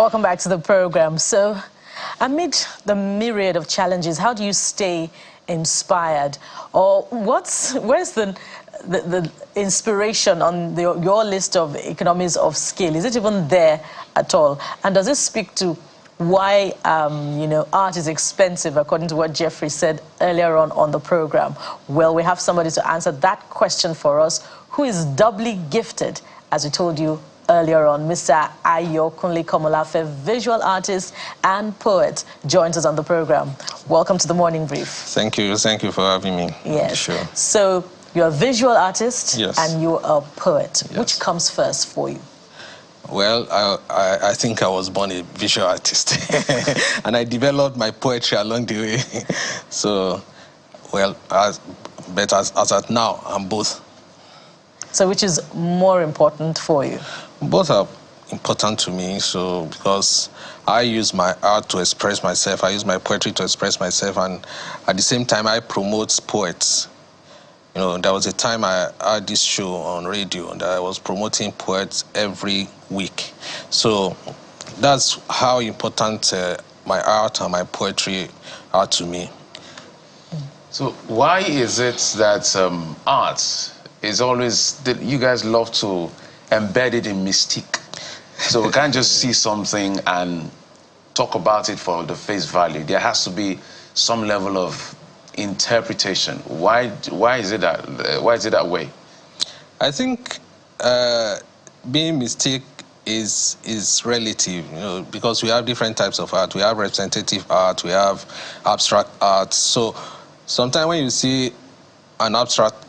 Welcome back to the program. So, amid the myriad of challenges, how do you stay inspired? Or where's the inspiration on your list of economies of scale? Is it even there at all? And does it speak to why art is expensive, according to what Jeffrey said earlier on the program? Well, we have somebody to answer that question for us, who is doubly gifted, as we told you earlier on. Mr. Ayokunle Komolafe, visual artist and poet, joins us on the program. Welcome to the Morning Brief. Thank you for having me. Yes. Sure. So you're a visual artist, yes, and you're a poet. Yes. Which comes first for you? Well, I think I was born a visual artist, and I developed my poetry along the way. So, well, as at now, I'm both. So which is more important for you? Both are important to me, so because I use my art to express myself, I use my poetry to express myself, and at the same time, I promote poets. You know, there was a time I had this show on radio and I was promoting poets every week. So that's how important my art and my poetry are to me. So why is it that art is always, you guys love to embed it in mystique? So we can't just see something and talk about it for the face value. There has to be some level of interpretation. Why is it that way? I think being mystique is relative, you know, because we have different types of art. We have representative art, we have abstract art. So sometimes when you see an abstract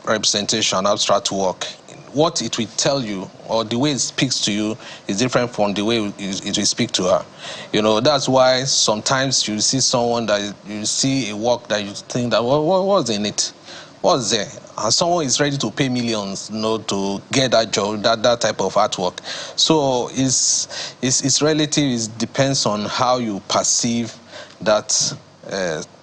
representation, an abstract work, what it will tell you or the way it speaks to you is different from the way it will speak to her. You know, that's why sometimes you see someone that you see a work that you think that what's in it? What's there? And someone is ready to pay millions, you know, to get that job, that type of artwork. So it's relative. It depends on how you perceive that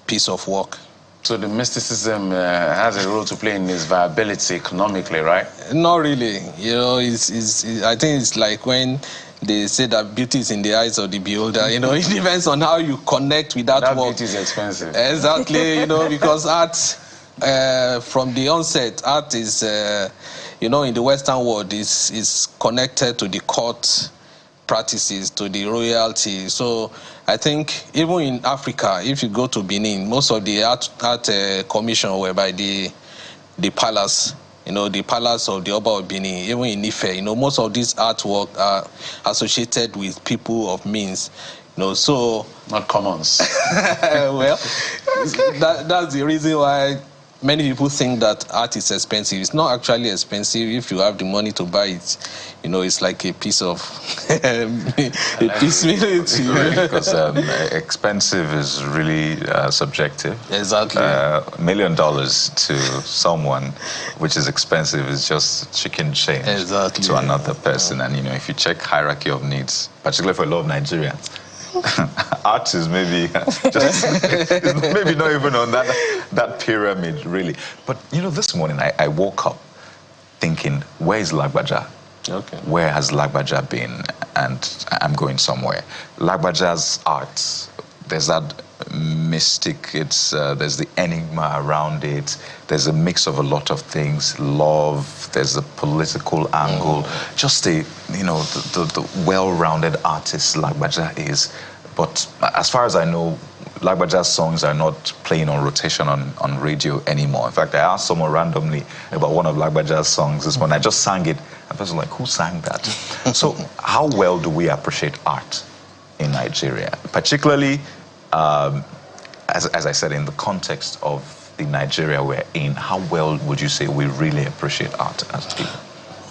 piece of work. So the mysticism has a role to play in its viability economically, right? Not really. You know, I think it's like when they say that beauty is in the eyes of the beholder. You know, it depends on how you connect with that work. That beauty is expensive. Exactly. You know, because art, from the onset, art is, you know, in the Western world, is connected to the court practices, to the royalty. So I think even in Africa, if you go to Benin, most of the art commission were by the palace, you know, the palace of the Oba of Benin. Even in Ife, you know, most of these artwork are associated with people of means, you know, so... Not commons. Well, that's the reason why many people think that art is expensive. It's not actually expensive if you have the money to buy it. You know, it's like a piece of because expensive is really subjective. Exactly. $1 million to someone, which is expensive, is just chicken change to another person. And you know, if you check hierarchy of needs, particularly for a lot of Nigerians, art is maybe maybe not even on that pyramid, really. But you know, this morning I woke up thinking, where is Lagbaja? Okay. Where has Lagbaja been? And I'm going somewhere. Lagbaja's art, there's that mystic, there's the enigma around it, there's a mix of a lot of things, love, there's a political angle, just the well-rounded artist Lagbaja is. But as far as I know, Lagbaja's songs are not playing on rotation on radio anymore. In fact, I asked someone randomly about one of Lagbaja's songs this morning. I just sang it, and the person was like, who sang that? So how well do we appreciate art in Nigeria? Particularly, as I said, in the context of the Nigeria we're in, how well would you say we really appreciate art as people?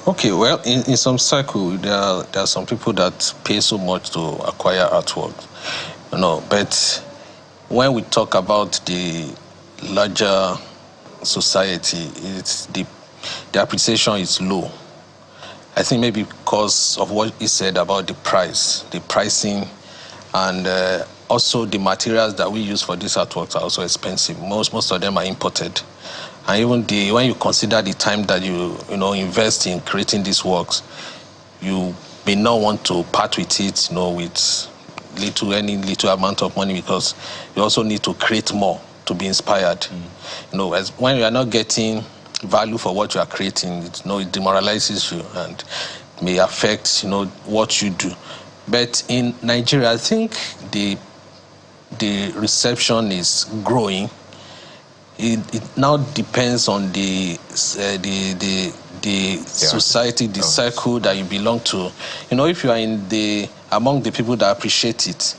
Okay, well, in some circle, there are some people that pay so much to acquire artwork, you know, but when we talk about the larger society, it's the appreciation is low. I think maybe because of what he said about the pricing, and also the materials that we use for these artworks are also expensive. Most of them are imported. And even when you consider the time that you invest in creating these works, you may not want to part with it, with any little amount of money, because you also need to create more to be inspired. As when you are not getting value for what you are creating, it demoralizes you and may affect, what you do. But in Nigeria, I think the reception is growing. It now depends on the society, the circle that you belong to. If you are among the people that appreciate it,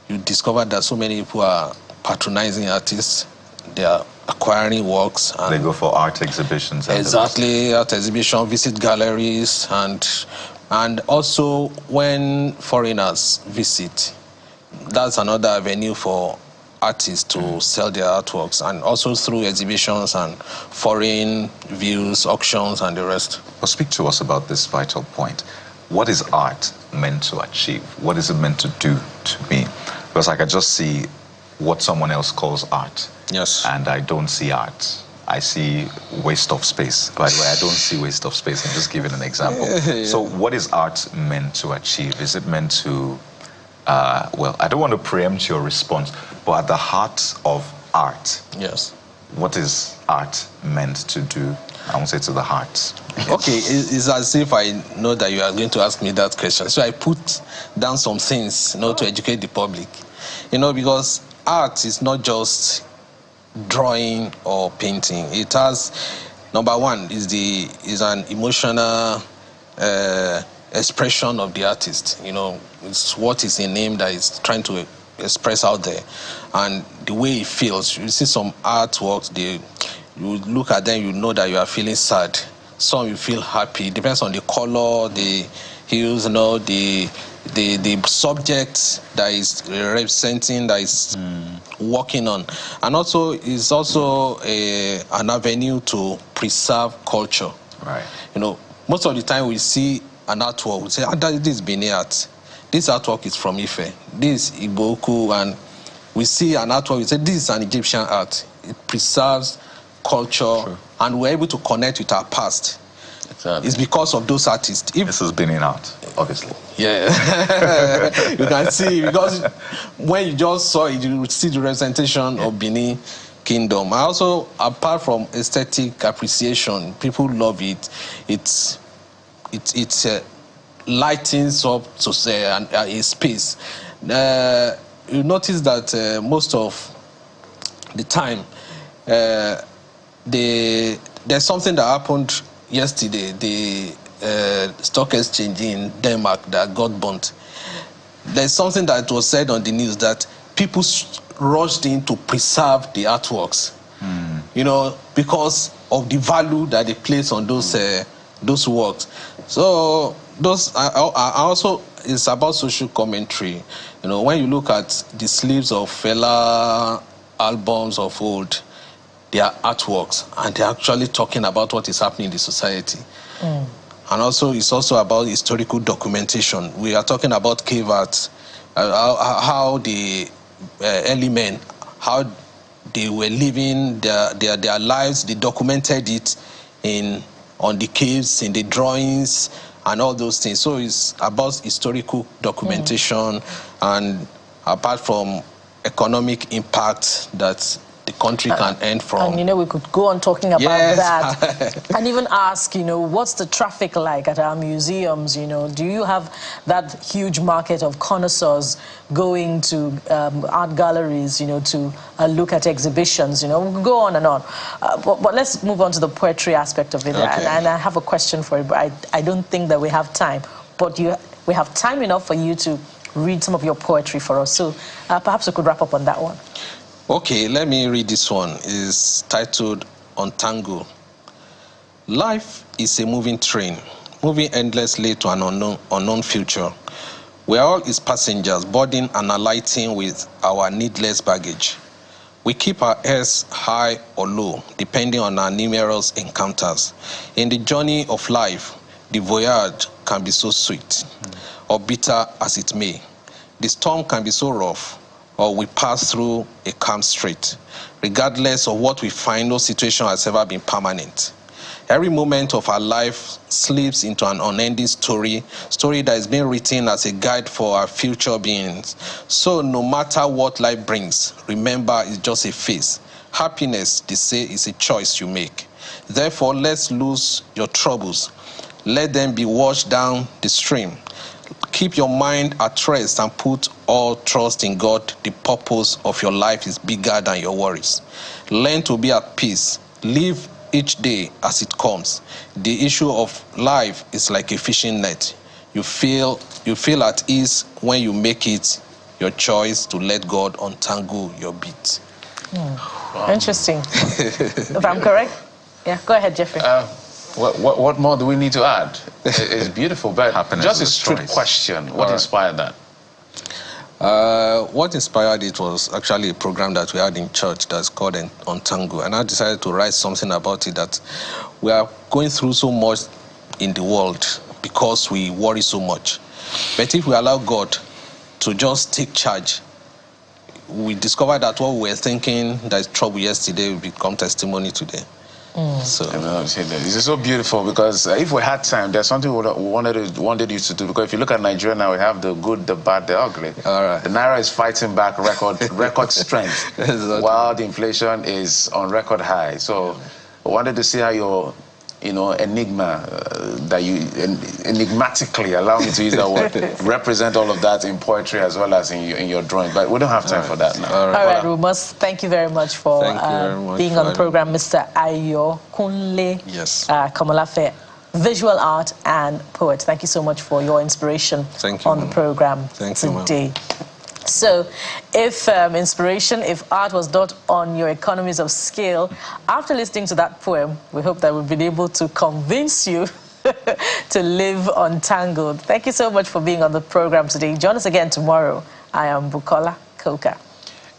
you discover that so many people are patronizing artists. They are acquiring works. And they go for art exhibitions. Exactly, art exhibition, visit galleries, and also when foreigners visit, that's another avenue for artists to sell their artworks, and also through exhibitions and foreign views, auctions, and the rest. Well, speak to us about this vital point. What is art meant to achieve? What is it meant to do to me? Because I can just see what someone else calls art. Yes. And I don't see art. I see waste of space. By the way, I don't see waste of space. I'm just giving an example. So what is art meant to achieve? Is it meant to, well, I don't want to preempt your response, but at the heart of art, yes, what is art meant to do? I won't say to the heart. Okay, it's as if I know that you are going to ask me that question. So I put down some things, to educate the public. Because art is not just drawing or painting. It has, number one, is an emotional expression of the artist. It's what is in him that is trying to express out there, and the way he feels. You see some artworks, you look at them, you know that you are feeling sad. Some you feel happy. It depends on the color, the hues, the subject that is representing, that is working on. And also, it's also an avenue to preserve culture. Right. Most of the time we see an artwork, we say, this is Benin art. This artwork is from Ife. This is Igboku. And we see an artwork, we say, this is an Egyptian art. It preserves culture, sure, and we're able to connect with our past. Exactly. It's because of those artists. This has been in art, obviously. Yeah. You can see, because when you just saw it, you see the representation of Benin Kingdom. Also, apart from aesthetic appreciation, people love it. It lightens up to say a space. You notice that most of the time, there's something that happened yesterday, the stock exchange in Denmark that got burnt. There's something that was said on the news that people rushed in to preserve the artworks, because of the value that they place on those works. So those are also, it's about social commentary. When you look at the sleeves of Fela albums of old, they are artworks, and they're actually talking about what is happening in the society. And also, it's also about historical documentation. We are talking about cave art, how the early men, how they were living their lives. They documented it on the caves, in the drawings, and all those things. So it's about historical documentation, and apart from economic impact that the country can earn from. And we could go on talking about that. Yes. And even ask, what's the traffic like at our museums? Do you have that huge market of connoisseurs going to art galleries, to look at exhibitions? We can go on and on. But let's move on to the poetry aspect of it. Okay. And I have a question for you, but I don't think that we have time. But we have time enough for you to read some of your poetry for us. So perhaps we could wrap up on that one. Okay, let me read this one. It's titled Untangle. Life is a moving train, moving endlessly to an unknown future. We are all its passengers, boarding and alighting with our needless baggage. We keep our heads high or low, depending on our numerous encounters. In the journey of life, the voyage can be so sweet, or bitter as it may. The storm can be so rough, or we pass through a calm strait. Regardless of what we find, no situation has ever been permanent. Every moment of our life slips into an unending story that is being written as a guide for our future beings. So no matter what life brings, remember it's just a phase. Happiness, they say, is a choice you make. Therefore, let's lose your troubles. Let them be washed down the stream. Keep your mind at rest and put all trust in God. The purpose of your life is bigger than your worries. Learn to be at peace. Live each day as it comes. The issue of life is like a fishing net. You feel at ease when you make it your choice to let God untangle your beat. Wow. Interesting. If I'm correct? Yeah, go ahead, Jeffrey. What more do we need to add? It's beautiful, but Happiness just a is straight choice. question. What inspired that? What inspired it was actually a program that we had in church that's called Untangle, and I decided to write something about it, that we are going through so much in the world because we worry so much. But if we allow God to just take charge, we discovered that what we were thinking that is trouble yesterday will become testimony today. So this is so beautiful, because if we had time, there's something we wanted you to do. Because if you look at Nigeria now, we have the good, the bad, the ugly. All right. The naira is fighting back record strength, while the inflation is on record high. So I wanted to see how your enigma that you enigmatically, allow me to use that word, represent all of that in poetry as well as in your drawing. But we don't have time for that now. All right, we must thank you very much for being on the program, Mr. Ayokunle. Yes. Komolafe, visual art and poet. Thank you so much for your inspiration on the program today. So, if inspiration, if art was not on your economies of scale, after listening to that poem, we hope that we've been able to convince you to live untangled. Thank you so much for being on the program today. Join us again tomorrow. I am Bukola Koka.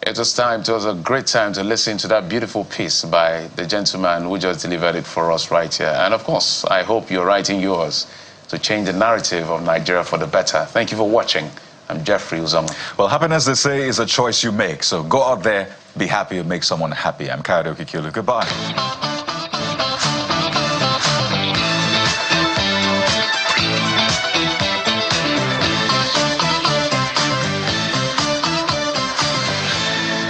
It was a great time to listen to that beautiful piece by the gentleman who just delivered it for us right here. And of course, I hope you're writing yours to change the narrative of Nigeria for the better. Thank you for watching. I'm Jeffrey Uzoma. Well, happiness, they say, is a choice you make. So go out there, be happy, and make someone happy. I'm Kayode Okikulu. Goodbye.